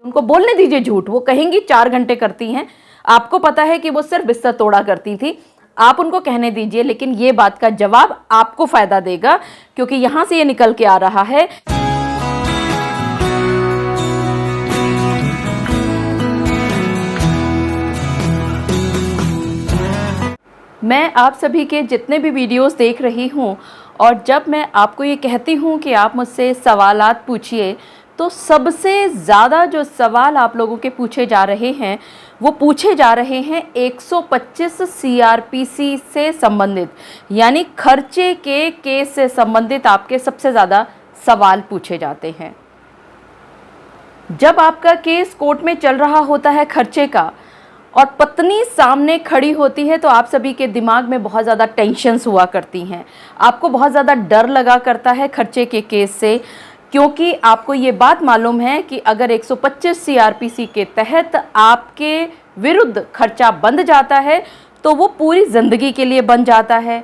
उनको बोलने दीजिए झूठ, वो कहेंगी 4 घंटे करती हैं, आपको पता है कि वो सिर्फ बिस्तर तोड़ा करती थी, आप उनको कहने दीजिए, लेकिन ये बात का जवाब आपको फायदा देगा, क्योंकि यहां से ये निकल के आ रहा है। मैं आप सभी के जितने भी वीडियोस देख रही हूँ, और जब मैं आपको ये कहती हूँ कि आप मुझसे सवालात पूछिए, तो सबसे ज़्यादा जो सवाल आप लोगों के पूछे जा रहे हैं वो पूछे जा रहे हैं 125 CRPC से संबंधित, यानी खर्चे के केस से संबंधित आपके सबसे ज़्यादा सवाल पूछे जाते हैं। जब आपका केस कोर्ट में चल रहा होता है खर्चे का, और पत्नी सामने खड़ी होती है, तो आप सभी के दिमाग में बहुत ज़्यादा टेंशन्स हुआ करती हैं, आपको बहुत ज़्यादा डर लगा करता है खर्चे के केस से, क्योंकि आपको ये बात मालूम है कि अगर 125 CRPC के तहत आपके विरुद्ध खर्चा बंध जाता है तो वो पूरी ज़िंदगी के लिए बन जाता है।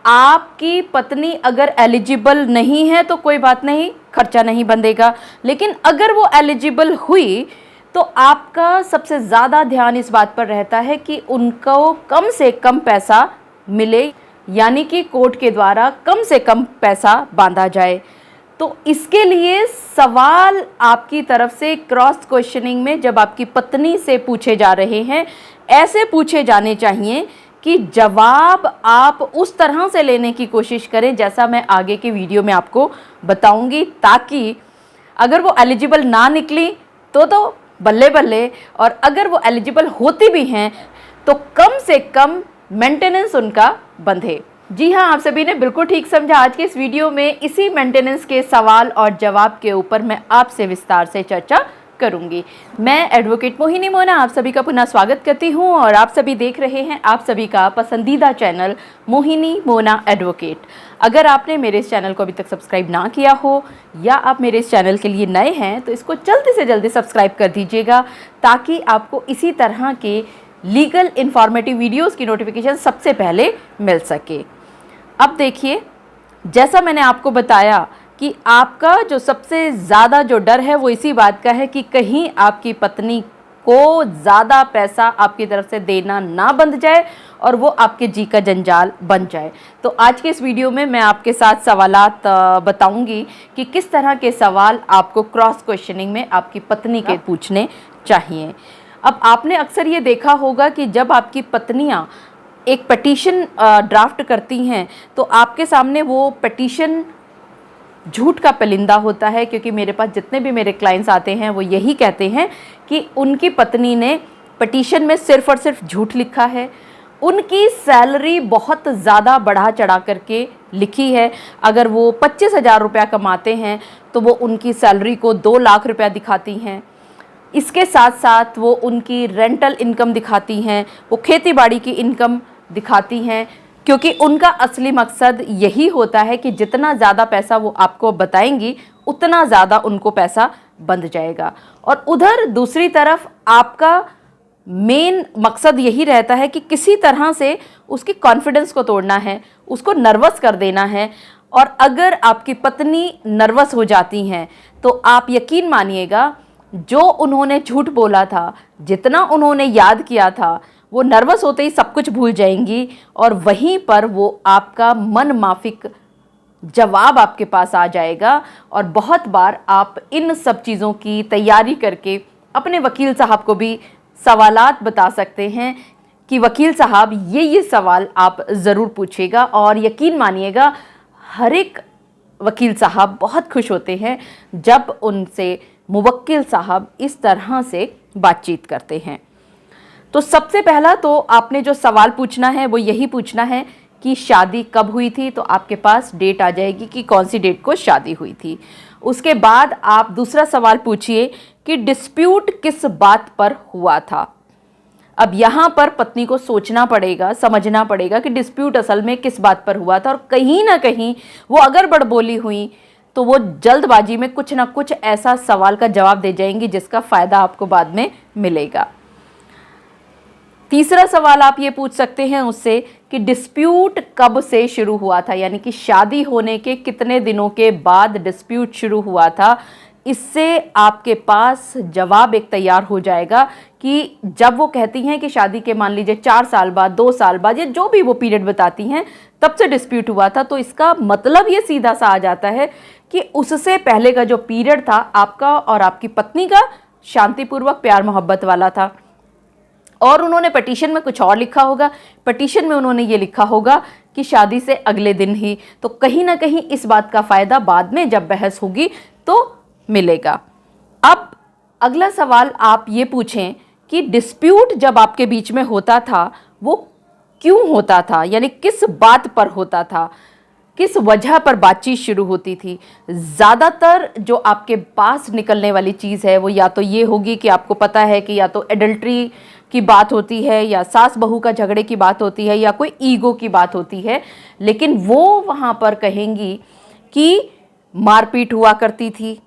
आपकी पत्नी अगर एलिजिबल नहीं है तो कोई बात नहीं, खर्चा नहीं बंधेगा, लेकिन अगर वो एलिजिबल हुई तो आपका सबसे ज़्यादा ध्यान इस बात पर रहता है कि उनको कम से कम पैसा मिले, यानी कि कोर्ट के द्वारा कम से कम पैसा बांधा जाए। तो इसके लिए सवाल आपकी तरफ से क्रॉस क्वेश्चनिंग में जब आपकी पत्नी से पूछे जा रहे हैं, ऐसे पूछे जाने चाहिए कि जवाब आप उस तरह से लेने की कोशिश करें जैसा मैं आगे के वीडियो में आपको बताऊंगी, ताकि अगर वो एलिजिबल ना निकली तो बल्ले बल्ले, और अगर वो एलिजिबल होती भी हैं तो कम से कम मेंटेनेंस उनका बंधे। जी हाँ, आप सभी ने बिल्कुल ठीक समझा। आज के इस वीडियो में इसी मेंटेनेंस के सवाल और जवाब के ऊपर मैं आपसे विस्तार से चर्चा करूंगी। मैं एडवोकेट मोहिनी मोना आप सभी का पुनः स्वागत करती हूं, और आप सभी देख रहे हैं आप सभी का पसंदीदा चैनल मोहिनी मोना एडवोकेट। अगर आपने मेरे इस चैनल को अभी तक सब्सक्राइब ना किया हो, या आप मेरे इस चैनल के लिए नए हैं, तो इसको जल्दी से जल्दी सब्सक्राइब कर दीजिएगा, ताकि आपको इसी तरह के लीगल इन्फॉर्मेटिव वीडियोज़ की नोटिफिकेशन सबसे पहले मिल सके। अब देखिए, जैसा मैंने आपको बताया कि आपका जो सबसे ज़्यादा जो डर है वो इसी बात का है कि कहीं आपकी पत्नी को ज़्यादा पैसा आपकी तरफ से देना ना बंध जाए और वो आपके जी का जंजाल बन जाए। तो आज के इस वीडियो में मैं आपके साथ सवालात बताऊंगी कि किस तरह के सवाल आपको क्रॉस क्वेश्चनिंग में आपकी पत्नी के पूछने चाहिए। अब आपने अक्सर ये देखा होगा कि जब आपकी पत्नियाँ एक पिटीशन ड्राफ्ट करती हैं तो आपके सामने वो पिटीशन झूठ का परिंदा होता है, क्योंकि मेरे पास जितने भी मेरे क्लाइंट्स आते हैं वो यही कहते हैं कि उनकी पत्नी ने पिटीशन में सिर्फ और सिर्फ झूठ लिखा है। उनकी सैलरी बहुत ज़्यादा बढ़ा चढ़ा करके लिखी है। अगर वो 25,000 रुपया कमाते हैं तो वो उनकी सैलरी को 2 लाख रुपया दिखाती हैं। इसके साथ साथ वो उनकी रेंटल इनकम दिखाती हैं, वो खेती बाड़ी की इनकम दिखाती हैं, क्योंकि उनका असली मकसद यही होता है कि जितना ज़्यादा पैसा वो आपको बताएंगी उतना ज़्यादा उनको पैसा बंध जाएगा। और उधर दूसरी तरफ आपका मेन मकसद यही रहता है कि किसी तरह से उसकी कॉन्फिडेंस को तोड़ना है, उसको नर्वस कर देना है। और अगर आपकी पत्नी नर्वस हो जाती हैं तो आप यकीन मानिएगा, जो उन्होंने झूठ बोला था, जितना उन्होंने याद किया था, वो नर्वस होते ही सब कुछ भूल जाएंगी, और वहीं पर वो आपका मन माफिक जवाब आपके पास आ जाएगा। और बहुत बार आप इन सब चीज़ों की तैयारी करके अपने वकील साहब को भी सवालात बता सकते हैं कि वकील साहब ये सवाल आप ज़रूर पूछेगा। और यकीन मानिएगा, हर एक वकील साहब बहुत खुश होते हैं जब उनसे मुवक्किल साहब इस तरह से बातचीत करते हैं। तो सबसे पहला तो आपने जो सवाल पूछना है वो यही पूछना है कि शादी कब हुई थी, तो आपके पास डेट आ जाएगी कि कौन सी डेट को शादी हुई थी। उसके बाद आप दूसरा सवाल पूछिए कि डिस्प्यूट किस बात पर हुआ था। अब यहाँ पर पत्नी को सोचना पड़ेगा, समझना पड़ेगा कि डिस्प्यूट असल में किस बात पर हुआ था, और कहीं ना कहीं वो अगर बड़बोली हुई तो वो जल्दबाजी में कुछ ना कुछ ऐसा सवाल का जवाब दे जाएंगी जिसका फ़ायदा आपको बाद में मिलेगा। तीसरा सवाल आप ये पूछ सकते हैं उससे कि डिस्प्यूट कब से शुरू हुआ था, यानी कि शादी होने के कितने दिनों के बाद डिस्प्यूट शुरू हुआ था, इससे आपके पास जवाब एक तैयार हो जाएगा कि जब वो कहती हैं कि शादी के मान लीजिए 4 साल बाद, 2 साल बाद, या जो भी वो पीरियड बताती हैं तब से डिस्प्यूट हुआ था, तो इसका मतलब ये सीधा सा आ जाता है कि उससे पहले का जो पीरियड था आपका और आपकी पत्नी का शांतिपूर्वक प्यार मोहब्बत वाला था। और उन्होंने पिटीशन में कुछ और लिखा होगा, पिटीशन में उन्होंने ये लिखा होगा कि शादी से अगले दिन ही। तो कहीं ना कहीं इस बात का फ़ायदा बाद में जब बहस होगी तो मिलेगा। अब अगला सवाल आप ये पूछें कि डिस्प्यूट जब आपके बीच में होता था वो क्यों होता था, यानी किस बात पर होता था, किस वजह पर बातचीत शुरू होती थी। ज़्यादातर जो आपके पास निकलने वाली चीज़ है वो या तो ये होगी कि आपको पता है कि या तो एडल्ट्री की बात होती है, या सास बहू का झगड़े की बात होती है, या कोई ईगो की बात होती है। लेकिन वो वहाँ पर कहेंगी कि मारपीट हुआ करती थी।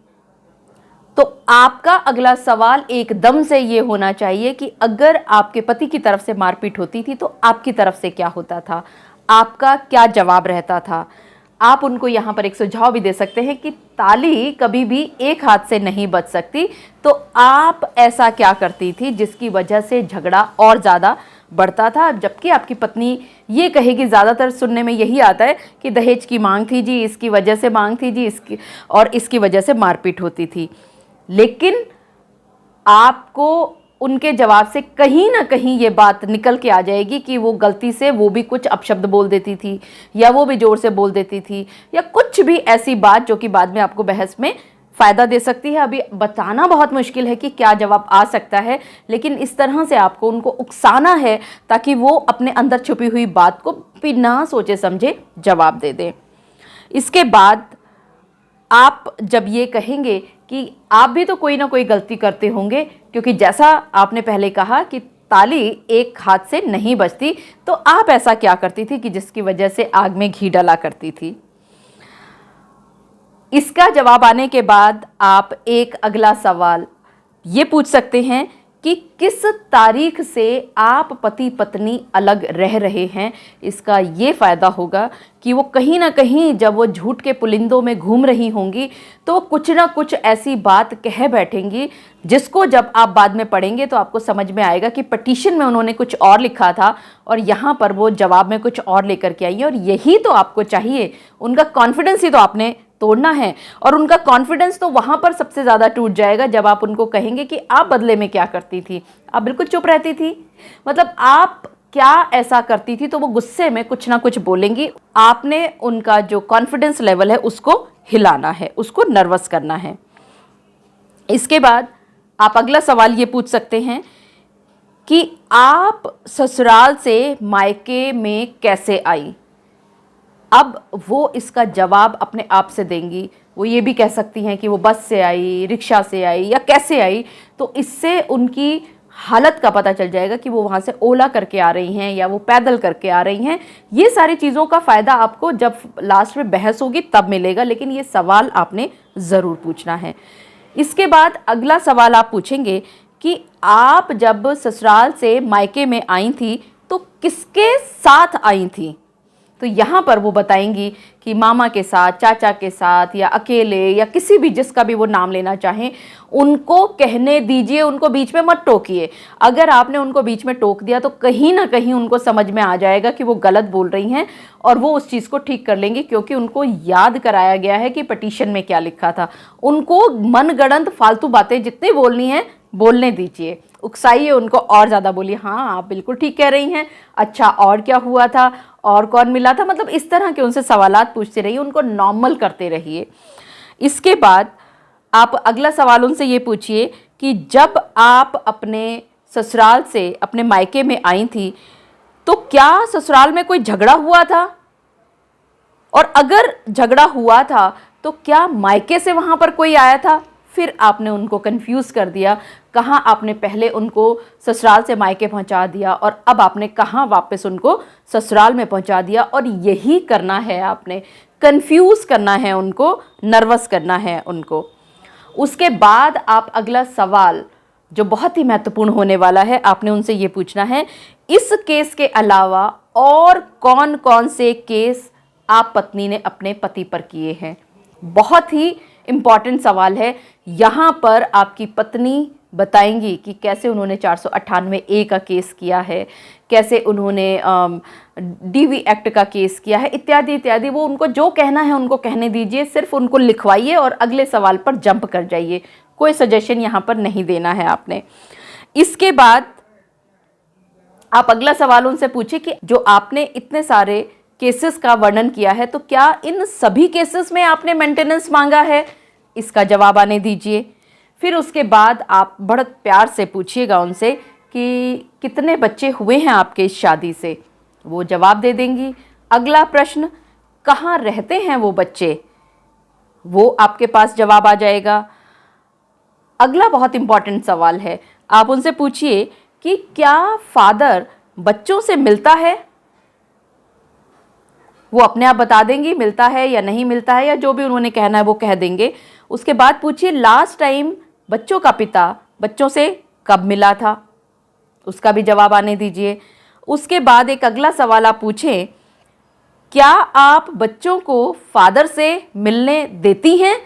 तो आपका अगला सवाल एकदम से ये होना चाहिए कि अगर आपके पति की तरफ से मारपीट होती थी तो आपकी तरफ से क्या होता था, आपका क्या जवाब रहता था। आप उनको यहाँ पर एक सुझाव भी दे सकते हैं कि ताली कभी भी एक हाथ से नहीं बज सकती, तो आप ऐसा क्या करती थी जिसकी वजह से झगड़ा और ज़्यादा बढ़ता था। जबकि आपकी पत्नी ये कहेगी, ज़्यादातर सुनने में यही आता है कि दहेज की मांग थी जी, इसकी वजह से मांग थी जी, इसकी वजह से मारपीट होती थी। लेकिन आपको उनके जवाब से कहीं ना कहीं ये बात निकल के आ जाएगी कि वो गलती से वो भी कुछ अपशब्द बोल देती थी, या वो भी जोर से बोल देती थी, या कुछ भी ऐसी बात जो कि बाद में आपको बहस में फ़ायदा दे सकती है। अभी बताना बहुत मुश्किल है कि क्या जवाब आ सकता है, लेकिन इस तरह से आपको उनको उकसाना है ताकि वो अपने अंदर छुपी हुई बात को बिना सोचे समझे जवाब दे दें। इसके बाद आप जब ये कहेंगे कि आप भी तो कोई ना कोई गलती करते होंगे, क्योंकि जैसा आपने पहले कहा कि ताली एक हाथ से नहीं बजती, तो आप ऐसा क्या करती थी कि जिसकी वजह से आग में घी डाला करती थी। इसका जवाब आने के बाद आप एक अगला सवाल ये पूछ सकते हैं कि किस तारीख से आप पति पत्नी अलग रह रहे हैं। इसका ये फ़ायदा होगा कि वो कहीं ना कहीं जब वो झूठ के पुलिंदों में घूम रही होंगी तो कुछ ना कुछ ऐसी बात कह बैठेंगी जिसको जब आप बाद में पढ़ेंगे तो आपको समझ में आएगा कि पिटीशन में उन्होंने कुछ और लिखा था और यहाँ पर वो जवाब में कुछ और लेकर के आई है। और यही तो आपको चाहिए, उनका कॉन्फिडेंस ही तो आपने तोड़ना है। और उनका कॉन्फिडेंस तो वहां पर सबसे ज़्यादा टूट जाएगा जब आप उनको कहेंगे कि आप बदले में क्या करती थी, आप बिल्कुल चुप रहती थी, मतलब आप क्या ऐसा करती थी। तो वो गुस्से में कुछ ना कुछ बोलेंगी। आपने उनका जो कॉन्फिडेंस लेवल है उसको हिलाना है, उसको नर्वस करना है। इसके बाद आप अगला सवाल ये पूछ सकते हैं कि आप ससुराल से मायके में कैसे आई। अब वो इसका जवाब अपने आप से देंगी। वो ये भी कह सकती हैं कि वो बस से आई, रिक्शा से आई, या कैसे आई। तो इससे उनकी हालत का पता चल जाएगा कि वो वहाँ से ओला करके आ रही हैं या वो पैदल करके आ रही हैं। ये सारी चीज़ों का फ़ायदा आपको जब लास्ट में बहस होगी तब मिलेगा, लेकिन ये सवाल आपने ज़रूर पूछना है। इसके बाद अगला सवाल आप पूछेंगे कि आप जब ससुराल से मायके में आई थी तो किसके साथ आई थी। तो यहाँ पर वो बताएंगी कि मामा के साथ, चाचा के साथ, या अकेले, या किसी भी जिसका भी वो नाम लेना चाहें उनको कहने दीजिए, उनको बीच में मत टोकिए। अगर आपने उनको बीच में टोक दिया तो कहीं ना कहीं उनको समझ में आ जाएगा कि वो गलत बोल रही हैं और वो उस चीज़ को ठीक कर लेंगे, क्योंकि उनको याद कराया गया है कि पिटीशन में क्या लिखा था। उनको मनगढ़ंत फालतू बातें जितनी बोलनी है बोलने दीजिए, उकसाइए उनको और ज़्यादा बोलिए, हाँ आप बिल्कुल ठीक कह रही हैं, अच्छा और क्या हुआ था, और कौन मिला था, मतलब इस तरह के उनसे सवालात पूछते रहिए, उनको नॉर्मल करते रहिए। इसके बाद आप अगला सवाल उनसे ये पूछिए कि जब आप अपने ससुराल से अपने मायके में आई थी तो क्या ससुराल में कोई झगड़ा हुआ था, और अगर झगड़ा हुआ था तो क्या मायके से वहाँ पर कोई आया था। फिर आपने उनको कंफ्यूज कर दिया, कहाँ आपने पहले उनको ससुराल से मायके पहुँचा दिया और अब आपने कहाँ वापस उनको ससुराल में पहुँचा दिया। और यही करना है, आपने कंफ्यूज करना है उनको, नर्वस करना है उनको। उसके बाद आप अगला सवाल जो बहुत ही महत्वपूर्ण होने वाला है, आपने उनसे ये पूछना है, इस केस के अलावा और कौन कौन से केस आप पत्नी ने अपने पति पर किए हैं। बहुत ही इम्पॉर्टेंट सवाल है। यहाँ पर आपकी पत्नी बताएंगी कि कैसे उन्होंने 498A का केस किया है, कैसे उन्होंने DV एक्ट का केस किया है, इत्यादि इत्यादि। वो उनको जो कहना है उनको कहने दीजिए, सिर्फ उनको लिखवाइए और अगले सवाल पर जंप कर जाइए। कोई सजेशन यहाँ पर नहीं देना है आपने। इसके बाद आप अगला सवाल उनसे पूछिए कि जो आपने इतने सारे केसेस का वर्णन किया है, तो क्या इन सभी केसेस में आपने मेंटेनेंस मांगा है? इसका जवाब आने दीजिए। फिर उसके बाद आप बड़े प्यार से पूछिएगा उनसे कि कितने बच्चे हुए हैं आपके इस शादी से, वो जवाब दे देंगी। अगला प्रश्न, कहाँ रहते हैं वो बच्चे, वो आपके पास जवाब आ जाएगा। अगला बहुत इंपॉर्टेंट सवाल है, आप उनसे पूछिए कि क्या फादर बच्चों से मिलता है? वो अपने आप बता देंगी मिलता है या नहीं मिलता है, या जो भी उन्होंने कहना है वो कह देंगे। उसके बाद पूछिए लास्ट टाइम बच्चों का पिता बच्चों से कब मिला था, उसका भी जवाब आने दीजिए। उसके बाद एक अगला सवाल आप पूछें, क्या आप बच्चों को फादर से मिलने देती हैं?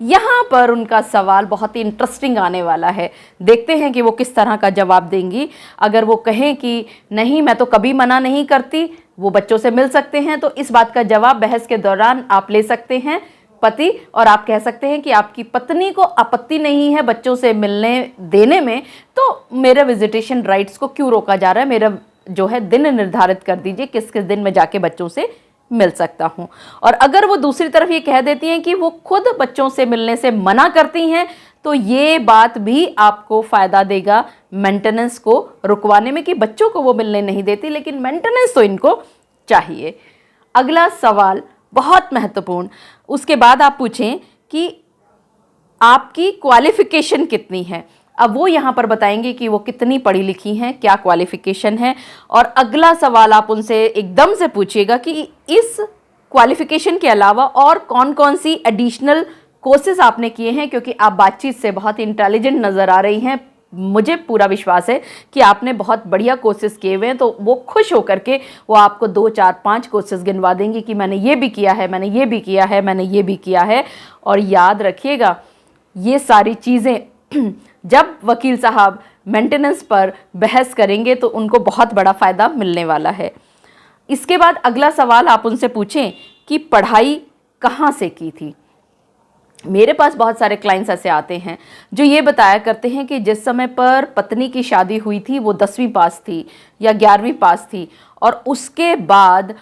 यहाँ पर उनका सवाल बहुत ही इंटरेस्टिंग आने वाला है। देखते हैं कि वो किस तरह का जवाब देंगी। अगर वो कहें कि नहीं मैं तो कभी मना नहीं करती, वो बच्चों से मिल सकते हैं, तो इस बात का जवाब बहस के दौरान आप ले सकते हैं पति, और आप कह सकते हैं कि आपकी पत्नी को आपत्ति नहीं है बच्चों से मिलने देने में, तो मेरे विजिटेशन राइट्स को क्यों रोका जा रहा है, मेरा जो है दिन निर्धारित कर दीजिए किस किस दिन में जाके बच्चों से मिल सकता हूं। और अगर वो दूसरी तरफ ये कह देती हैं कि वो खुद बच्चों से मिलने से मना करती हैं, तो ये बात भी आपको फ़ायदा देगा मेंटेनेंस को रुकवाने में, कि बच्चों को वो मिलने नहीं देती लेकिन मेंटेनेंस तो इनको चाहिए। अगला सवाल बहुत महत्वपूर्ण, उसके बाद आप पूछें कि आपकी क्वालिफिकेशन कितनी है। अब वो यहाँ पर बताएंगे कि वो कितनी पढ़ी लिखी हैं, क्या क्वालिफिकेशन है। और अगला सवाल आप उनसे एकदम से पूछिएगा कि इस क्वालिफिकेशन के अलावा और कौन कौन सी एडिशनल कोर्सेज आपने किए हैं, क्योंकि आप बातचीत से बहुत इंटेलिजेंट नज़र आ रही हैं। मुझे पूरा विश्वास है कि आपने बहुत बढ़िया कोर्सेज किए हुए हैं, तो वो खुश होकर के वो आपको 2, 4, 5 कोर्सेज गिनवा देंगी कि मैंने ये भी किया है, मैंने ये भी किया है, मैंने ये भी किया है। और याद रखिएगा, ये सारी चीज़ें जब वकील साहब मेंटेनेंस पर बहस करेंगे तो उनको बहुत बड़ा फ़ायदा मिलने वाला है। इसके बाद अगला सवाल आप उनसे पूछें कि पढ़ाई कहाँ से की थी। मेरे पास बहुत सारे क्लाइंट्स ऐसे आते हैं जो ये बताया करते हैं कि जिस समय पर पत्नी की शादी हुई थी वो 10वीं पास थी या 11वीं पास थी, और उसके बाद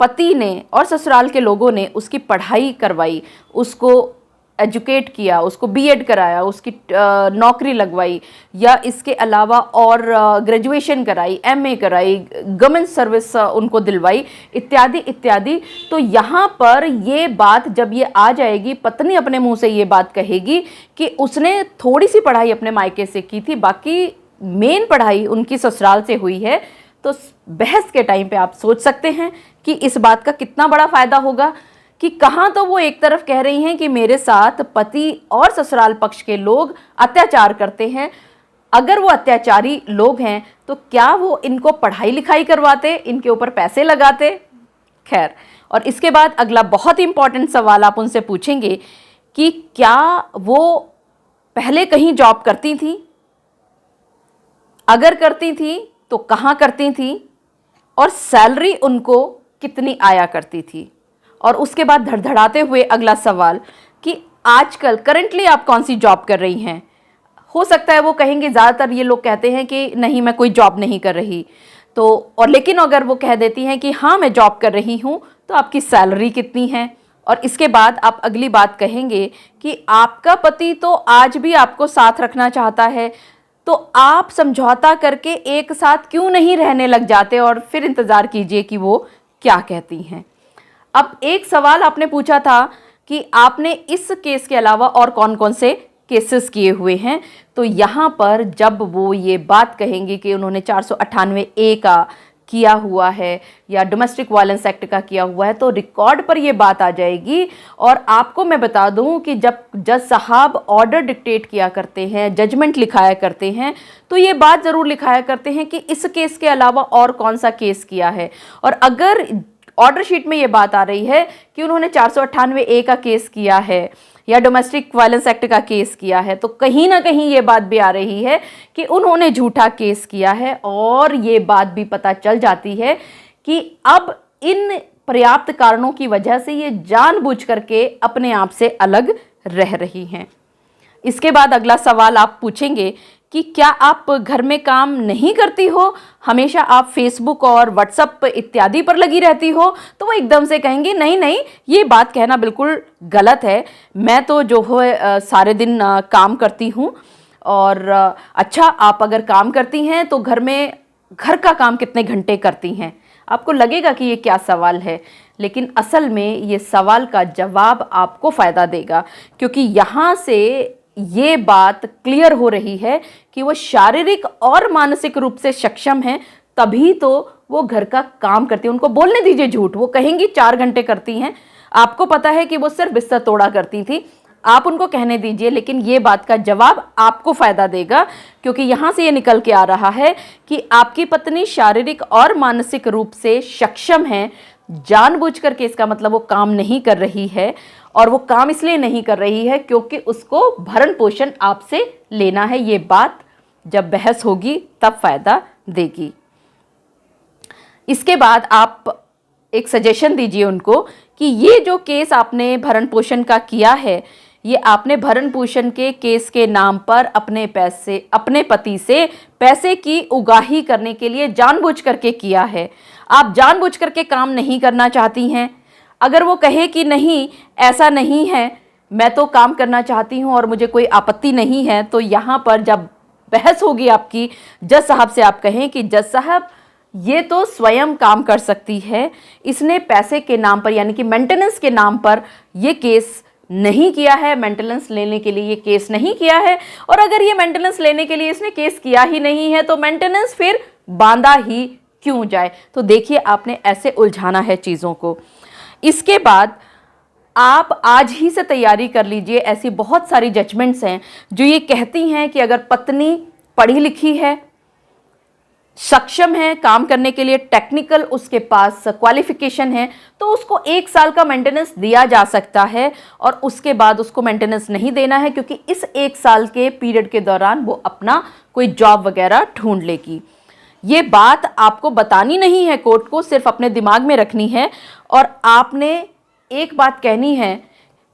पति ने और ससुराल के लोगों ने उसकी पढ़ाई करवाई, उसको एजुकेट किया, उसको बीएड कराया, उसकी नौकरी लगवाई, या इसके अलावा और ग्रेजुएशन कराई, एमए कराई, गवर्नमेंट सर्विस उनको दिलवाई, इत्यादि इत्यादि। तो यहाँ पर ये बात जब ये आ जाएगी, पत्नी अपने मुंह से ये बात कहेगी कि उसने थोड़ी सी पढ़ाई अपने मायके से की थी, बाकी मेन पढ़ाई उनकी ससुराल से हुई है, तो बहस के टाइम पे आप सोच सकते हैं कि इस बात का कितना बड़ा फ़ायदा होगा कि कहाँ तो वो एक तरफ कह रही हैं कि मेरे साथ पति और ससुराल पक्ष के लोग अत्याचार करते हैं, अगर वो अत्याचारी लोग हैं तो क्या वो इनको पढ़ाई लिखाई करवाते, इनके ऊपर पैसे लगाते। खैर, और इसके बाद अगला बहुत इंपॉर्टेंट सवाल आप उनसे पूछेंगे कि क्या वो पहले कहीं जॉब करती थी, अगर करती थी तो कहाँ करती थी, और सैलरी उनको कितनी आया करती थी। और उसके बाद धड़धड़ाते हुए अगला सवाल कि आजकल करंटली आप कौन सी जॉब कर रही हैं। हो सकता है वो कहेंगे, ज़्यादातर ये लोग कहते हैं कि नहीं मैं कोई जॉब नहीं कर रही, तो और लेकिन अगर वो कह देती हैं कि हाँ मैं जॉब कर रही हूँ, तो आपकी सैलरी कितनी है। और इसके बाद आप अगली बात कहेंगे कि आपका पति तो आज भी आपको साथ रखना चाहता है, तो आप समझौता करके एक साथ क्यों नहीं रहने लग जाते, और फिर इंतज़ार कीजिए कि वो क्या कहती हैं। अब एक सवाल आपने पूछा था कि आपने इस केस के अलावा और कौन कौन से केसेस किए हुए हैं, तो यहाँ पर जब वो ये बात कहेंगे कि उन्होंने 498A का किया हुआ है या डोमेस्टिक वायलेंस एक्ट का किया हुआ है, तो रिकॉर्ड पर ये बात आ जाएगी। और आपको मैं बता दूं कि जब जज साहब ऑर्डर डिक्टेट किया करते हैं, जजमेंट लिखाया करते हैं, तो ये बात ज़रूर लिखाया करते हैं कि इस केस के अलावा और कौन सा केस किया है। और अगर ऑर्डर शीट में ये बात आ रही है कि उन्होंने 498A का केस किया है या डोमेस्टिक वायलेंस एक्ट का केस किया है, तो कहीं ना कहीं ये बात भी आ रही है कि उन्होंने झूठा केस किया है। और ये बात भी पता चल जाती है कि अब इन पर्याप्त कारणों की वजह से ये जानबूझ करके अपने आप से अलग रह रही हैं। इसके बाद अगला सवाल आप पूछेंगे कि क्या आप घर में काम नहीं करती हो, हमेशा आप फेसबुक और व्हाट्सएप इत्यादि पर लगी रहती हो? तो वो एकदम से कहेंगी नहीं नहीं, ये बात कहना बिल्कुल गलत है, मैं तो जो है सारे दिन काम करती हूँ। और अच्छा, आप अगर काम करती हैं तो घर का काम कितने घंटे करती हैं? आपको लगेगा कि ये क्या सवाल है, लेकिन असल में ये सवाल का जवाब आपको फ़ायदा देगा, क्योंकि यहाँ से ये बात क्लियर हो रही है कि वो शारीरिक और मानसिक रूप से सक्षम हैं, तभी तो वो घर का काम करती हैं। उनको बोलने दीजिए झूठ, वो कहेंगी 4 घंटे करती हैं, आपको पता है कि वो सिर्फ बिस्तर तोड़ा करती थी, आप उनको कहने दीजिए, लेकिन ये बात का जवाब आपको फ़ायदा देगा, क्योंकि यहाँ से ये निकल के आ रहा है कि आपकी पत्नी शारीरिक और मानसिक रूप से सक्षम है। जानबूझ करके इसका मतलब वो काम नहीं कर रही है, और वो काम इसलिए नहीं कर रही है क्योंकि उसको भरण पोषण आपसे लेना है। ये बात जब बहस होगी तब फायदा देगी। इसके बाद आप एक सजेशन दीजिए उनको कि ये जो केस आपने भरण पोषण का किया है, ये आपने भरण पोषण के केस के नाम पर अपने पति से पैसे की उगाही करने के लिए जानबूझ करके किया है। आप जानबूझ करके काम नहीं करना चाहती हैं। अगर वो कहे कि नहीं ऐसा नहीं है, मैं तो काम करना चाहती हूँ और मुझे कोई आपत्ति नहीं है, तो यहाँ पर जब बहस होगी आपकी, जज साहब से आप कहें कि जज साहब ये तो स्वयं काम कर सकती है, इसने पैसे के नाम पर यानी कि मेंटेनेंस के नाम पर ये केस नहीं किया है, मेंटेनेंस लेने के लिए ये केस नहीं किया है, और अगर ये मेंटेनेंस लेने के लिए इसने केस किया ही नहीं है तो मेंटेनेंस फिर बांधा ही क्यों जाए? तो देखिए, आपने ऐसे उलझाना है चीज़ों को। इसके बाद आप आज ही से तैयारी कर लीजिए। ऐसी बहुत सारी जजमेंट्स हैं जो ये कहती हैं कि अगर पत्नी पढ़ी लिखी है, सक्षम है काम करने के लिए, टेक्निकल उसके पास क्वालिफिकेशन है, तो उसको 1 साल का मेंटेनेंस दिया जा सकता है, और उसके बाद उसको मेंटेनेंस नहीं देना है, क्योंकि इस 1 साल के पीरियड के दौरान वो अपना कोई जॉब वगैरह ढूंढ लेगी। ये बात आपको बतानी नहीं है कोर्ट को, सिर्फ अपने दिमाग में रखनी है। और आपने एक बात कहनी है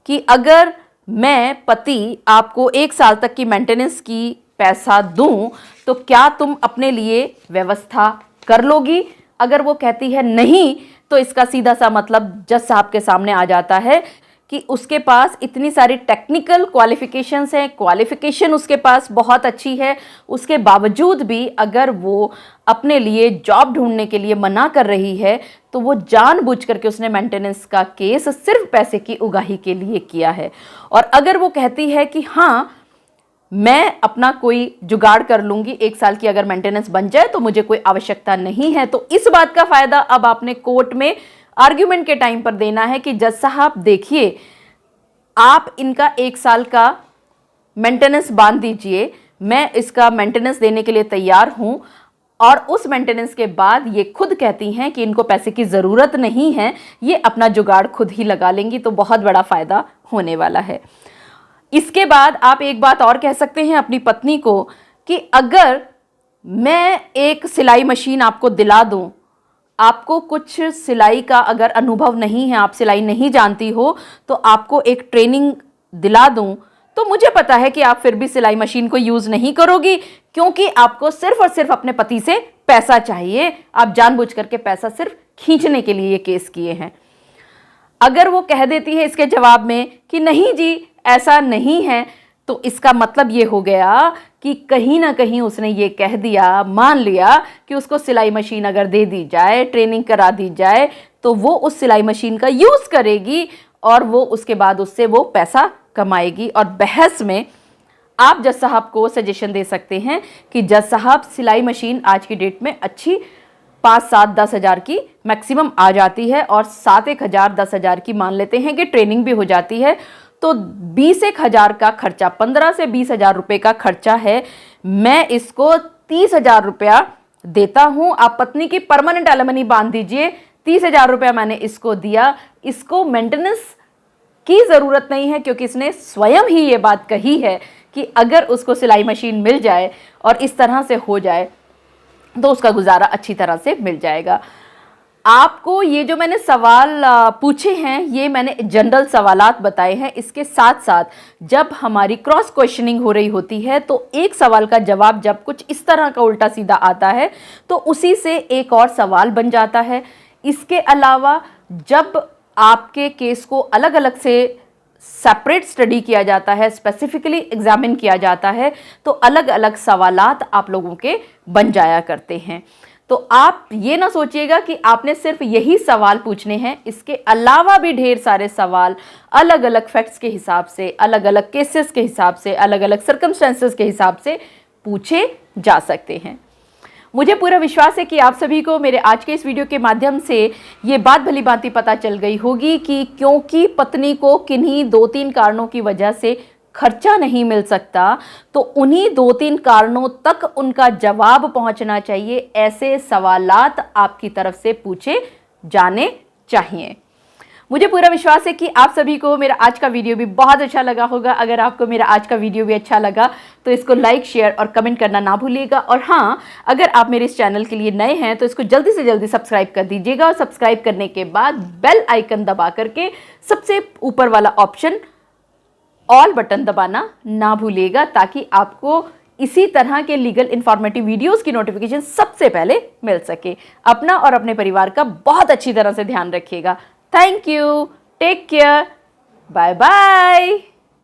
कि अगर मैं पति आपको 1 साल तक की मेंटेनेंस की पैसा दूं तो क्या तुम अपने लिए व्यवस्था कर लोगी? अगर वो कहती है नहीं, तो इसका सीधा सा मतलब जज साहब के सामने आ जाता है कि उसके पास इतनी सारी टेक्निकल क्वालिफिकेशंस हैं, क्वालिफिकेशन उसके पास बहुत अच्छी है, उसके बावजूद भी अगर वो अपने लिए जॉब ढूंढने के लिए मना कर रही है, तो वो जानबूझ करके उसने मेंटेनेंस का केस सिर्फ पैसे की उगाही के लिए किया है। और अगर वो कहती है कि हाँ मैं अपना कोई जुगाड़ कर लूंगी, 1 साल की अगर मेंटेनेंस बन जाए तो मुझे कोई आवश्यकता नहीं है, तो इस बात का फायदा अब आपने कोर्ट में आर्ग्यूमेंट के टाइम पर देना है कि जज साहब देखिए, आप इनका 1 साल का मेंटेनेंस बांध दीजिए, मैं इसका मेंटेनेंस देने के लिए तैयार हूं। और उस मेंटेनेंस के बाद ये खुद कहती हैं कि इनको पैसे की ज़रूरत नहीं है, ये अपना जुगाड़ खुद ही लगा लेंगी, तो बहुत बड़ा फ़ायदा होने वाला है। इसके बाद आप एक बात और कह सकते हैं अपनी पत्नी को कि अगर मैं एक सिलाई मशीन आपको दिला दूं, आपको कुछ सिलाई का अगर अनुभव नहीं है, आप सिलाई नहीं जानती हो, तो आपको एक ट्रेनिंग दिला दूं, तो मुझे पता है कि आप फिर भी सिलाई मशीन को यूज़ नहीं करोगी, क्योंकि आपको सिर्फ और सिर्फ अपने पति से पैसा चाहिए। आप जानबूझ करके पैसा सिर्फ खींचने के लिए ये केस किए हैं। अगर वो कह देती है इसके जवाब में कि नहीं जी ऐसा नहीं है, तो इसका मतलब ये हो गया कि कहीं ना कहीं उसने ये कह दिया, मान लिया कि उसको सिलाई मशीन अगर दे दी जाए, ट्रेनिंग करा दी जाए, तो वो उस सिलाई मशीन का यूज़ करेगी और वो उसके बाद उससे वो पैसा कमाएगी। और बहस में आप जज साहब को सजेशन दे सकते हैं कि जज साहब सिलाई मशीन आज की डेट में अच्छी 5, 7, 10 हज़ार की मैक्सिमम आ जाती है, और 7, 1 हज़ार 10 हज़ार की मान लेते हैं कि ट्रेनिंग भी हो जाती है, तो 20, 1 हज़ार का खर्चा, 15 से 20 हज़ार रुपये का खर्चा है, मैं इसको 30 हज़ार रुपया देता हूँ। आप पत्नी की परमानेंट एलिमनी बांध दीजिए 30,000 रुपया मैंने इसको दिया, इसको मेंटेनेंस की ज़रूरत नहीं है, क्योंकि इसने स्वयं ही ये बात कही है कि अगर उसको सिलाई मशीन मिल जाए और इस तरह से हो जाए तो उसका गुजारा अच्छी तरह से मिल जाएगा। आपको ये जो मैंने सवाल पूछे हैं, ये मैंने जनरल सवालात बताए हैं। इसके साथ साथ जब हमारी क्रॉस क्वेश्चनिंग हो रही होती है तो एक सवाल का जवाब जब कुछ इस तरह का उल्टा सीधा आता है तो उसी से एक और सवाल बन जाता है। इसके अलावा जब आपके केस को अलग अलग से सेपरेट स्टडी किया जाता है, स्पेसिफिकली एग्जामिन किया जाता है, तो अलग अलग सवालात आप लोगों के बन जाया करते हैं। तो आप ये ना सोचिएगा कि आपने सिर्फ यही सवाल पूछने हैं, इसके अलावा भी ढेर सारे सवाल अलग अलग फैक्ट्स के हिसाब से, अलग अलग केसेस के हिसाब से, अलग अलग सर्कमस्टेंसेस के हिसाब से पूछे जा सकते हैं। मुझे पूरा विश्वास है कि आप सभी को मेरे आज के इस वीडियो के माध्यम से ये बात भली भांति पता चल गई होगी कि क्योंकि पत्नी को किन्हीं 2-3 कारणों की वजह से खर्चा नहीं मिल सकता, तो उन्हीं 2-3 कारणों तक उनका जवाब पहुंचना चाहिए। ऐसे सवालात आपकी तरफ से पूछे जाने चाहिए। मुझे पूरा विश्वास है कि आप सभी को मेरा आज का वीडियो भी बहुत अच्छा लगा होगा। अगर आपको मेरा आज का वीडियो भी अच्छा लगा तो इसको लाइक, शेयर और कमेंट करना ना भूलिएगा। और हाँ, अगर आप मेरे इस चैनल के लिए नए हैं तो इसको जल्दी से जल्दी सब्सक्राइब कर दीजिएगा, और सब्सक्राइब करने के बाद बेल आइकन दबा करके सबसे ऊपर वाला ऑप्शन ऑल बटन दबाना ना भूलिएगा, ताकि आपको इसी तरह के लीगल इंफॉर्मेटिव वीडियोस की नोटिफिकेशन सबसे पहले मिल सके। अपना और अपने परिवार का बहुत अच्छी तरह से ध्यान रखिएगा। Thank you, take care, bye bye.